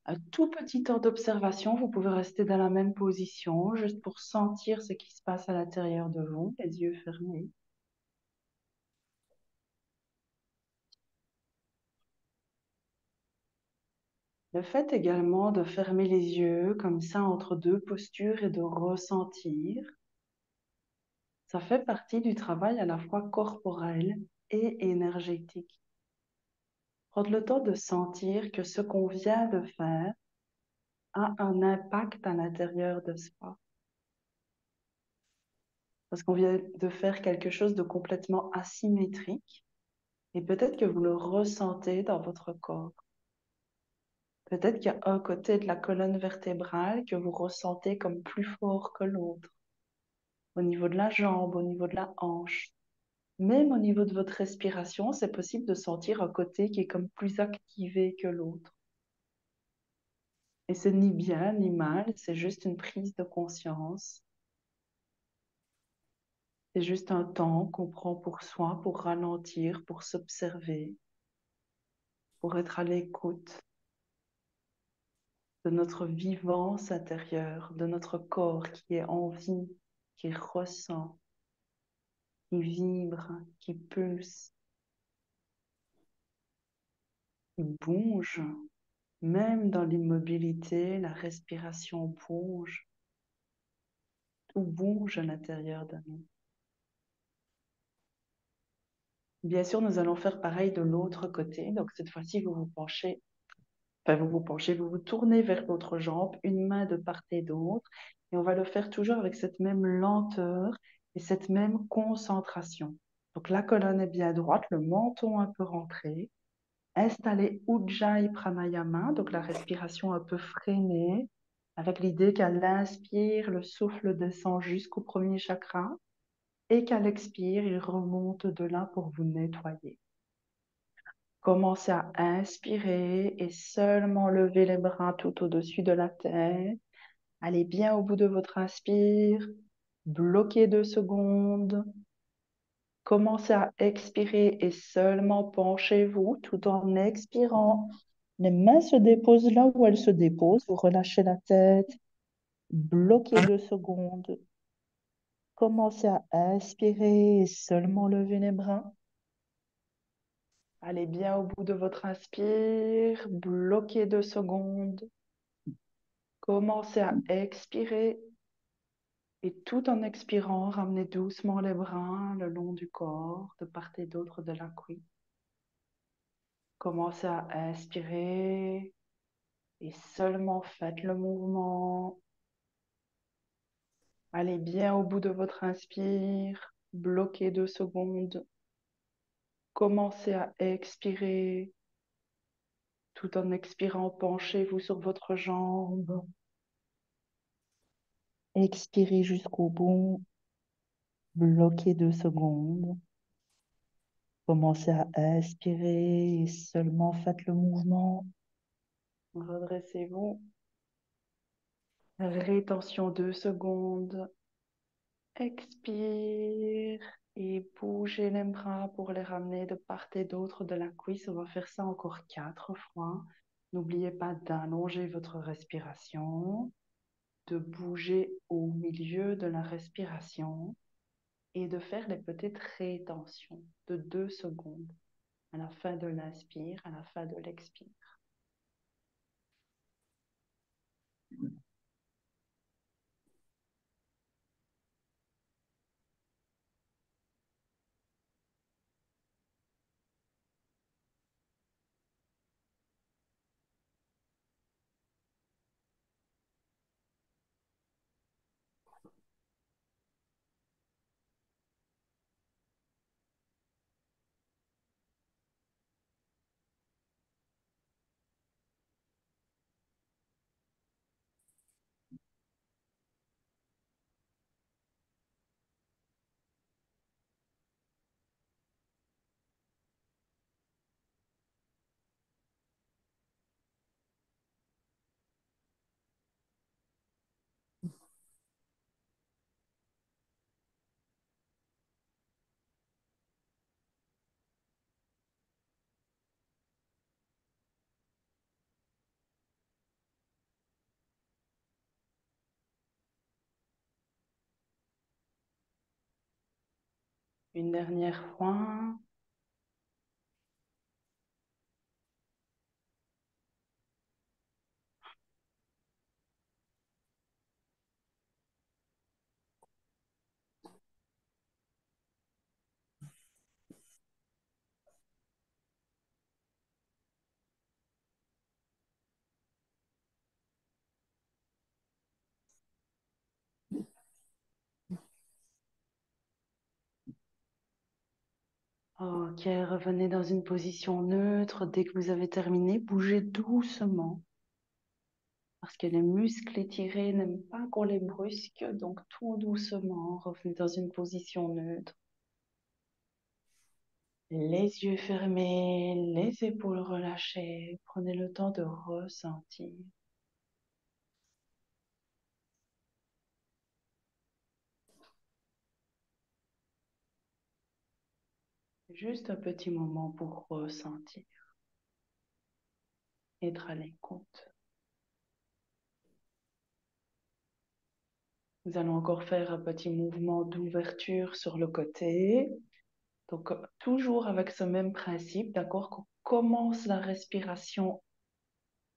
Un tout petit temps d'observation, vous pouvez rester dans la même position, juste pour sentir ce qui se passe à l'intérieur de vous, les yeux fermés. Le fait également de fermer les yeux comme ça entre deux postures et de ressentir, ça fait partie du travail à la fois corporel et énergétique. Prendre le temps de sentir que ce qu'on vient de faire a un impact à l'intérieur de soi. Parce qu'on vient de faire quelque chose de complètement asymétrique et peut-être que vous le ressentez dans votre corps. Peut-être qu'il y a un côté de la colonne vertébrale que vous ressentez comme plus fort que l'autre, au niveau de la jambe, au niveau de la hanche. Même au niveau de votre respiration, c'est possible de sentir un côté qui est comme plus activé que l'autre. Et c'est ni bien ni mal, c'est juste une prise de conscience. C'est juste un temps qu'on prend pour soi, pour ralentir, pour s'observer, pour être à l'écoute de notre vivance intérieure, de notre corps qui est en vie, qui ressent, qui vibre, qui pulse, qui bouge. Même dans l'immobilité, la respiration bouge. Tout bouge à l'intérieur de nous. Bien sûr, nous allons faire pareil de l'autre côté. Donc, cette fois-ci, vous vous penchez, vous vous tournez vers l'autre jambe, une main de part et d'autre. Et on va le faire toujours avec cette même lenteur et cette même concentration. Donc, la colonne est bien droite, le menton un peu rentré. Installez Ujjayi Pranayama, donc la respiration un peu freinée, avec l'idée qu'à l'inspire, le souffle descend jusqu'au premier chakra et qu'à l'expire, il remonte de là pour vous nettoyer. Commencez à inspirer et seulement lever les bras tout au-dessus de la tête. Allez bien au bout de votre inspire. Bloquez 2 secondes. Commencez à expirer et seulement penchez-vous tout en expirant. Les mains se déposent là où elles se déposent. Vous relâchez la tête. Bloquez 2 secondes. Commencez à inspirer et seulement lever les bras. Allez bien au bout de votre inspire. Bloquez 2 secondes. Commencez à expirer et tout en expirant, ramenez doucement les bras le long du corps, de part et d'autre de la cuisse. Commencez à inspirer et seulement faites le mouvement. Allez bien au bout de votre inspire. Bloquez 2 secondes. Commencez à expirer. Tout en expirant, penchez-vous sur votre jambe. Expirez jusqu'au bout. Bloquez 2 secondes. Commencez à inspirer et seulement faites le mouvement. Redressez-vous. Rétention 2 secondes. Expire et bougez les bras pour les ramener de part et d'autre de la cuisse. On va faire ça encore 4 fois. N'oubliez pas d'allonger votre respiration, de bouger au milieu de la respiration et de faire les petites rétentions de 2 secondes à la fin de l'inspire, à la fin de l'expire. Une dernière fois. Ok, revenez dans une position neutre. Dès que vous avez terminé, bougez doucement. Parce que les muscles étirés n'aiment pas qu'on les brusque. Donc tout doucement, revenez dans une position neutre. Les yeux fermés, les épaules relâchées. Prenez le temps de ressentir. Juste un petit moment pour ressentir, être à l'écoute. Nous allons encore faire un petit mouvement d'ouverture sur le côté. Donc, toujours avec ce même principe, d'accord, qu'on commence la respiration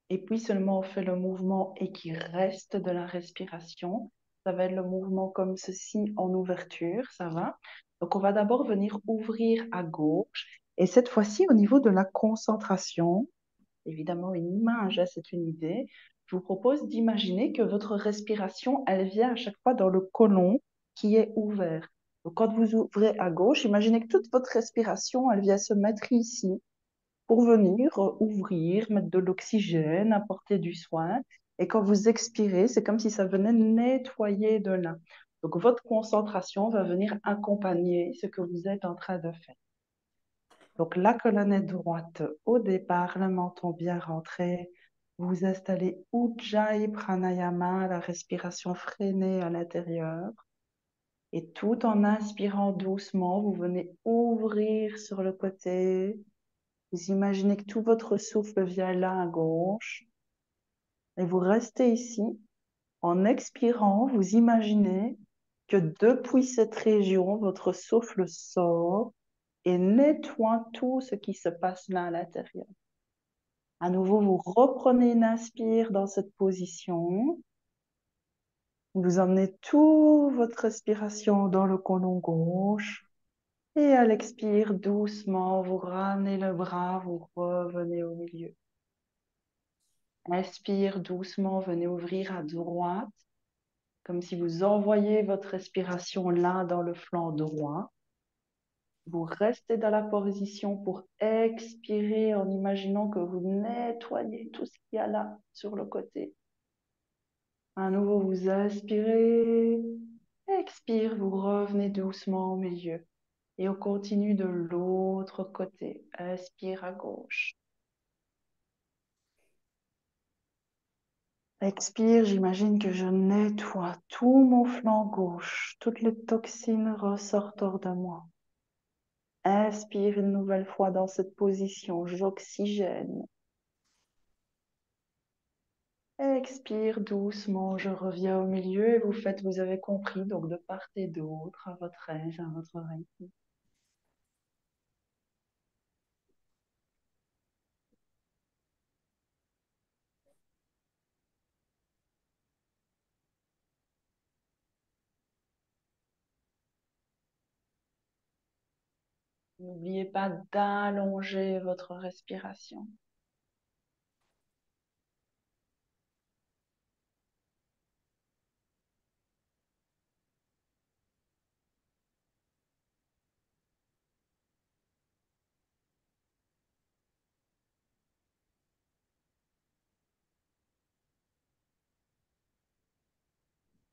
et puis seulement on fait le mouvement et qu'il reste de la respiration. Ça va être le mouvement comme ceci en ouverture, ça va? Donc, on va d'abord venir ouvrir à gauche. Et cette fois-ci, au niveau de la concentration, évidemment une image, hein, c'est une idée. Je vous propose d'imaginer que votre respiration, elle vient à chaque fois dans le côlon qui est ouvert. Donc, quand vous ouvrez à gauche, imaginez que toute votre respiration, elle vient se mettre ici pour venir ouvrir, mettre de l'oxygène, apporter du soin. Et quand vous expirez, c'est comme si ça venait nettoyer de là. Donc, votre concentration va venir accompagner ce que vous êtes en train de faire. Donc, la colonne est droite au départ, le menton bien rentré. Vous installez Ujjayi Pranayama, la respiration freinée à l'intérieur. Et tout en inspirant doucement, vous venez ouvrir sur le côté. Vous imaginez que tout votre souffle vient là à gauche. Et vous restez ici. En expirant, vous imaginez que depuis cette région, votre souffle sort et nettoie tout ce qui se passe là à l'intérieur. À nouveau, vous reprenez une inspire dans cette position. Vous emmenez toute votre respiration dans le côlon gauche. Et à l'expire, doucement, vous ramenez le bras, vous revenez au milieu. Inspire doucement, venez ouvrir à droite, comme si vous envoyez votre respiration là dans le flanc droit. Vous restez dans la position pour expirer en imaginant que vous nettoyez tout ce qu'il y a là sur le côté. À nouveau, vous inspirez, expire, vous revenez doucement au milieu. Et on continue de l'autre côté. Inspire à gauche. Expire, j'imagine que je nettoie tout mon flanc gauche. Toutes les toxines ressortent hors de moi. Inspire une nouvelle fois dans cette position. J'oxygène. Expire doucement, je reviens au milieu et vous avez compris, donc de part et d'autre, à votre aise, à votre rythme. N'oubliez pas d'allonger votre respiration.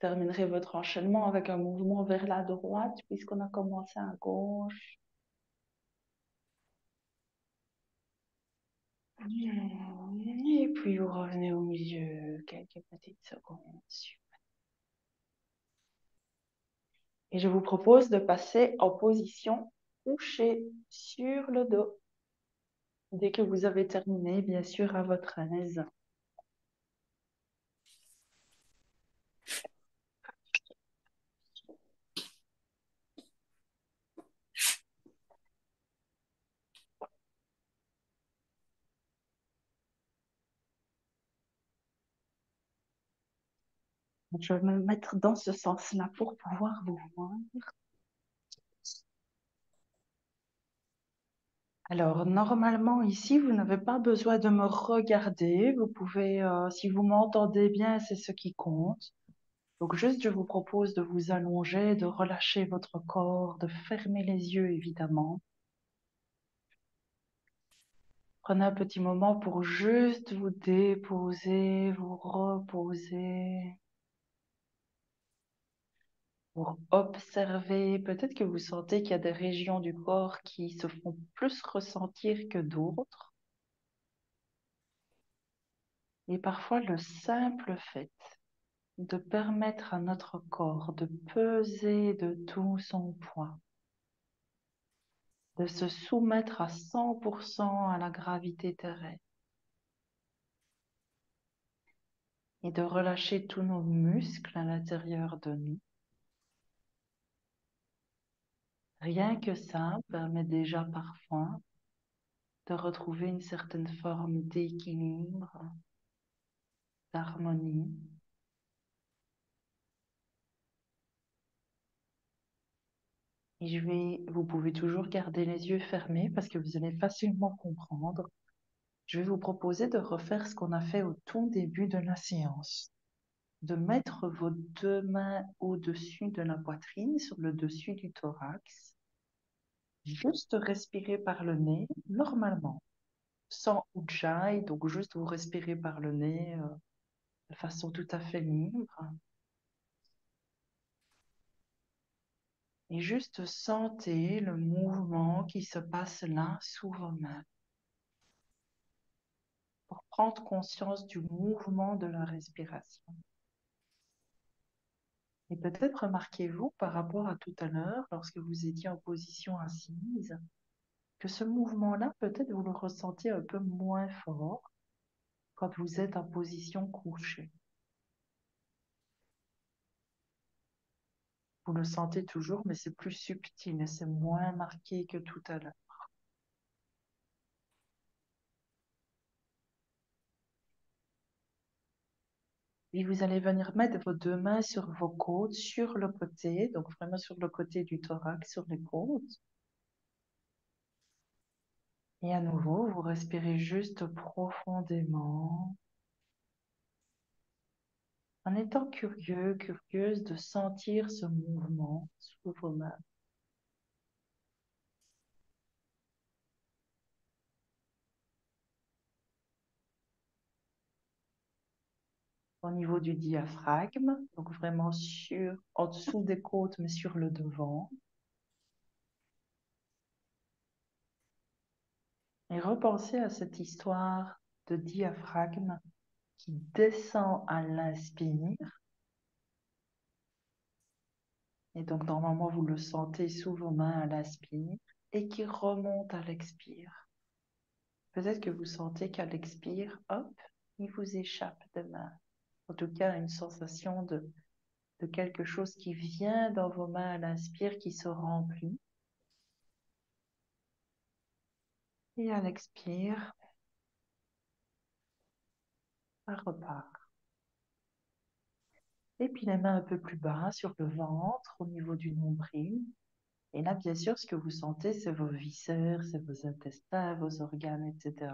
Terminerez votre enchaînement avec un mouvement vers la droite puisqu'on a commencé à gauche. Et puis vous revenez au milieu quelques petites secondes. Et je vous propose de passer en position couchée sur le dos. Dès que vous avez terminé, bien sûr, à votre aise. Je vais me mettre dans ce sens-là pour pouvoir vous voir. Alors, normalement, ici, vous n'avez pas besoin de me regarder. Vous pouvez, si vous m'entendez bien, c'est ce qui compte. Donc, juste, je vous propose de vous allonger, de relâcher votre corps, de fermer les yeux, évidemment. Prenez un petit moment pour juste vous déposer, vous reposer, pour observer. Peut-être que vous sentez qu'il y a des régions du corps qui se font plus ressentir que d'autres. Et parfois, le simple fait de permettre à notre corps de peser de tout son poids, de se soumettre à 100% à la gravité terrestre et de relâcher tous nos muscles à l'intérieur de nous. Rien que ça permet déjà parfois de retrouver une certaine forme d'équilibre, d'harmonie. Et vous pouvez toujours garder les yeux fermés parce que vous allez facilement comprendre. Je vais vous proposer de refaire ce qu'on a fait au tout début de la séance. De mettre vos deux mains au-dessus de la poitrine, sur le dessus du thorax. Juste respirer par le nez, normalement, sans ujjayi, donc juste vous respirez par le nez de façon tout à fait libre. Et juste sentez le mouvement qui se passe là sous vos mains. Pour prendre conscience du mouvement de la respiration. Et peut-être remarquez-vous par rapport à tout à l'heure, lorsque vous étiez en position assise, que ce mouvement-là, peut-être vous le ressentiez un peu moins fort quand vous êtes en position couchée. Vous le sentez toujours, mais c'est plus subtil et c'est moins marqué que tout à l'heure. Et vous allez venir mettre vos deux mains sur vos côtes, sur le côté, donc vraiment sur le côté du thorax, sur les côtes. Et à nouveau, vous respirez juste profondément, en étant curieux, curieuse de sentir ce mouvement sous vos mains. Au niveau du diaphragme, donc vraiment en dessous des côtes, mais sur le devant. Et repensez à cette histoire de diaphragme qui descend à l'inspire. Et donc, normalement, vous le sentez sous vos mains à l'inspire et qui remonte à l'expire. Peut-être que vous sentez qu'à l'expire, hop, il vous échappe de main. En tout cas, une sensation de quelque chose qui vient dans vos mains à l'inspire, qui se remplit. Et à l'expire, ça repart. Et puis les mains un peu plus bas sur le ventre, au niveau du nombril. Et là, bien sûr, ce que vous sentez, c'est vos viscères, c'est vos intestins, vos organes, etc.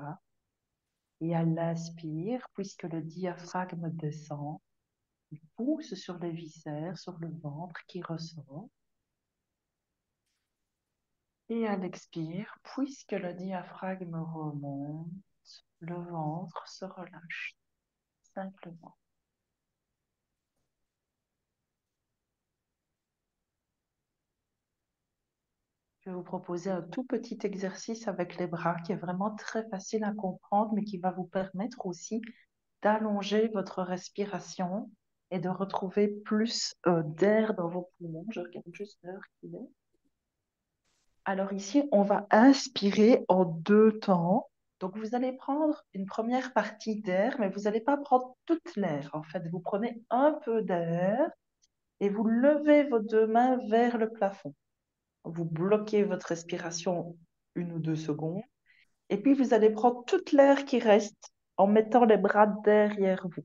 Et à l'inspire, puisque le diaphragme descend, il pousse sur les viscères, sur le ventre qui ressort. Et à l'expire, puisque le diaphragme remonte, le ventre se relâche simplement. Je vais vous proposer un tout petit exercice avec les bras qui est vraiment très facile à comprendre, mais qui va vous permettre aussi d'allonger votre respiration et de retrouver plus d'air dans vos poumons. Je regarde juste l'heure qu'il est. Alors ici, on va inspirer en deux temps. Donc vous allez prendre une première partie d'air, mais vous n'allez pas prendre toute l'air. En fait, vous prenez un peu d'air et vous levez vos deux mains vers le plafond. Vous bloquez votre respiration 1 ou 2 secondes. Et puis vous allez prendre toute l'air qui reste en mettant les bras derrière vous.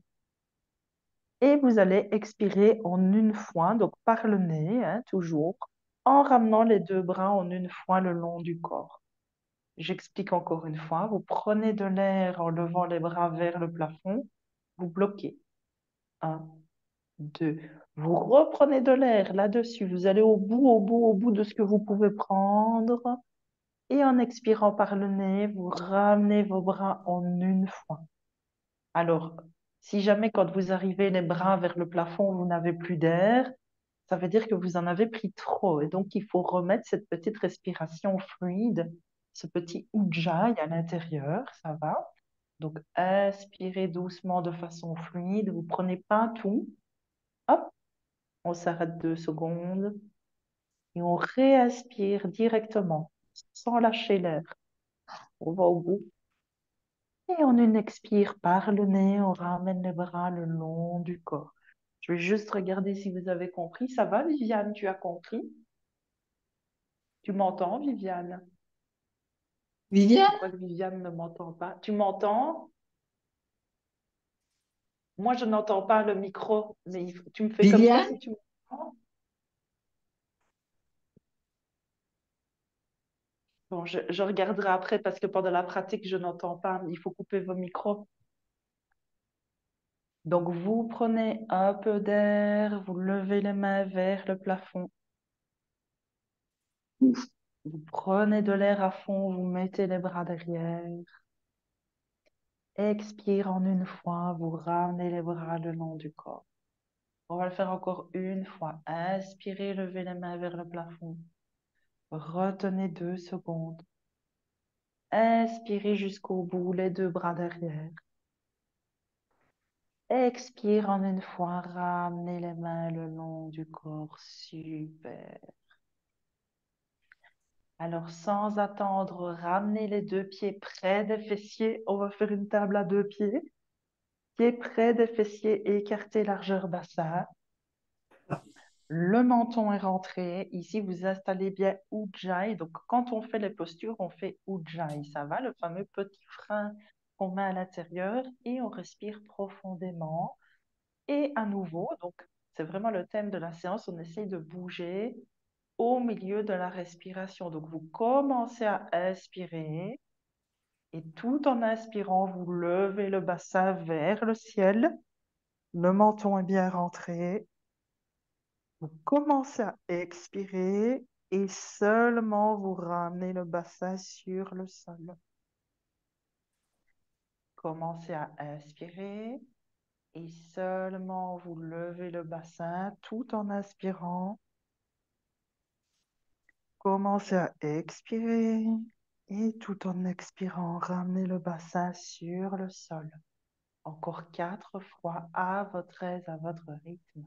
Et vous allez expirer en une fois, donc par le nez, hein, toujours, en ramenant les deux bras en une fois le long du corps. J'explique encore une fois, vous prenez de l'air en levant les bras vers le plafond, vous bloquez. Un, deux. Vous reprenez de l'air là-dessus, vous allez au bout, au bout, au bout de ce que vous pouvez prendre. Et en expirant par le nez, vous ramenez vos bras en une fois. Alors, si jamais quand vous arrivez les bras vers le plafond, vous n'avez plus d'air, ça veut dire que vous en avez pris trop. Et donc, il faut remettre cette petite respiration fluide, ce petit ujjayi à l'intérieur, ça va? Donc, inspirez doucement de façon fluide. Vous prenez pas tout. Hop, on s'arrête 2 secondes et on réinspire directement, sans lâcher l'air. On va au bout. Et on une expire par le nez, on ramène les bras le long du corps. Je vais juste regarder si vous avez compris. Ça va, Viviane, tu as compris? Tu m'entends, Viviane? Je Viviane? crois que Viviane ne m'entend pas. Tu m'entends? Moi, je n'entends pas le micro, mais tu me fais comme ça si Viviane? tu m'entends. Bon, je regarderai après parce que pendant la pratique, je n'entends pas. Il faut couper vos micros. Donc, vous prenez un peu d'air, vous levez les mains vers le plafond. Vous prenez de l'air à fond, vous mettez les bras derrière. Expire en une fois, vous ramenez les bras le long du corps. On va le faire encore une fois. Inspirez, levez les mains vers le plafond. Retenez 2 secondes. Inspirez jusqu'au bout, les deux bras derrière. Expire en une fois, ramenez les mains le long du corps. Super. Alors, sans attendre, ramenez les deux pieds près des fessiers. On va faire une table à 2 pieds. Pieds près des fessiers, écartez largeur bassin. Le menton est rentré. Ici, vous installez bien Ujjayi. Donc, quand on fait les postures, on fait Ujjayi. Ça va, le fameux petit frein qu'on met à l'intérieur et on respire profondément. Et à nouveau, donc, c'est vraiment le thème de la séance. On essaye de bouger au milieu de la respiration. Donc, vous commencez à inspirer et tout en inspirant, vous levez le bassin vers le ciel. Le menton est bien rentré. Vous commencez à expirer et seulement vous ramenez le bassin sur le sol. Commencez à inspirer et seulement vous levez le bassin tout en inspirant. Commencez à expirer et tout en expirant, ramenez le bassin sur le sol. Encore 4 fois à votre aise, à votre rythme.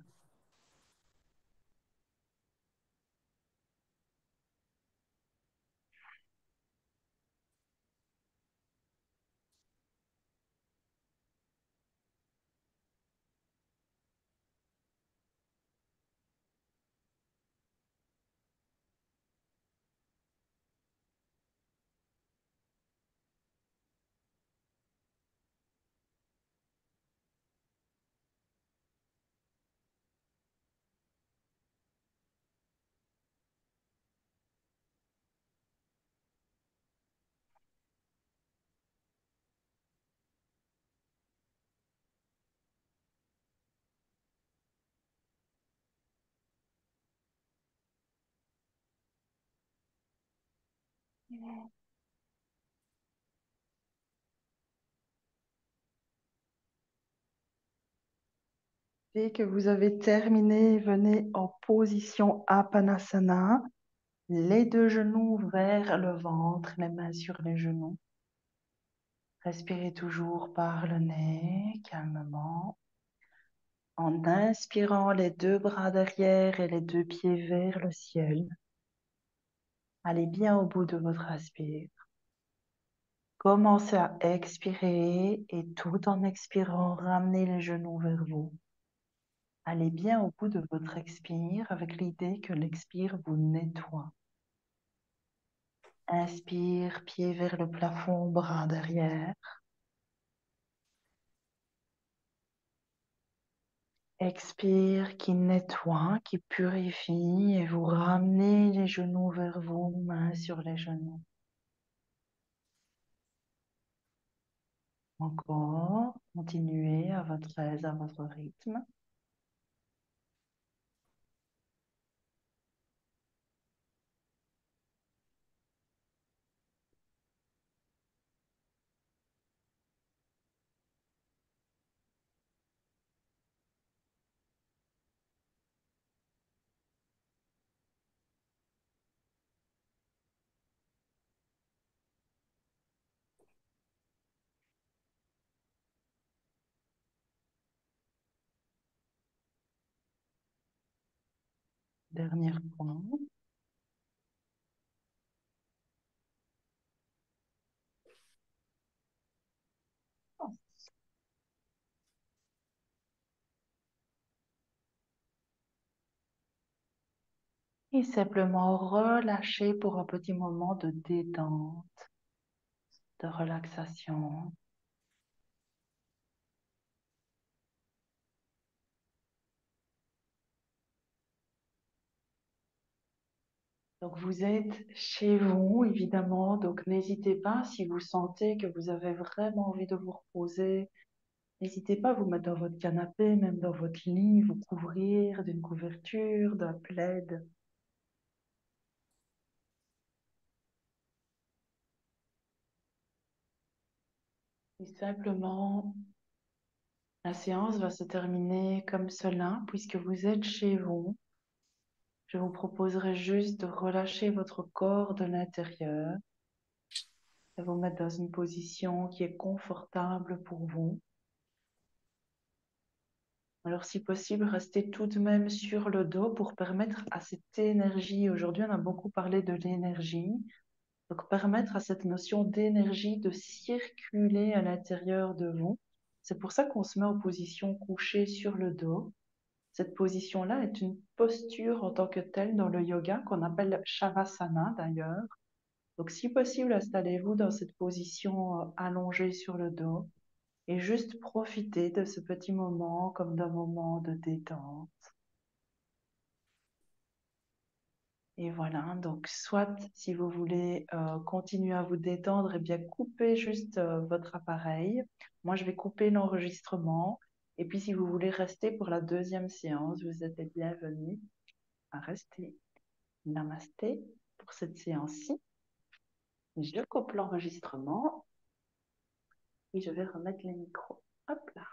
Dès que vous avez terminé, venez en position Apanasana, les deux genoux vers le ventre, les mains sur les genoux. Respirez toujours par le nez, calmement, en inspirant les deux bras derrière et les deux pieds vers le ciel. Allez bien au bout de votre inspire. Commencez à expirer et tout en expirant, ramenez les genoux vers vous. Allez bien au bout de votre expire avec l'idée que l'expire vous nettoie. Inspire, pied vers le plafond, bras derrière. Expire qui nettoie, qui purifie et vous ramenez les genoux vers vous, mains sur les genoux. Encore, continuez à votre aise, à votre rythme. Dernier point. Et simplement relâchez pour un petit moment de détente, de relaxation. Donc vous êtes chez vous, évidemment, donc n'hésitez pas si vous sentez que vous avez vraiment envie de vous reposer. N'hésitez pas à vous mettre dans votre canapé, même dans votre lit, vous couvrir d'une couverture, d'un plaid. Et simplement, la séance va se terminer comme cela, puisque vous êtes chez vous. Je vous proposerai juste de relâcher votre corps de l'intérieur, de vous mettre dans une position qui est confortable pour vous. Alors, si possible, restez tout de même sur le dos pour permettre à cette énergie, aujourd'hui on a beaucoup parlé de l'énergie, donc permettre à cette notion d'énergie de circuler à l'intérieur de vous. C'est pour ça qu'on se met en position couchée sur le dos. Cette position-là est une posture en tant que telle dans le yoga qu'on appelle Shavasana d'ailleurs. Donc, si possible, installez-vous dans cette position allongée sur le dos et juste profitez de ce petit moment comme d'un moment de détente. Et voilà, donc soit si vous voulez continuer à vous détendre, et bien coupez juste votre appareil. Moi, je vais couper l'enregistrement. Et puis, si vous voulez rester pour la deuxième séance, vous êtes les bienvenus à rester. Namasté pour cette séance-ci. Je coupe l'enregistrement et je vais remettre les micros. Hop là.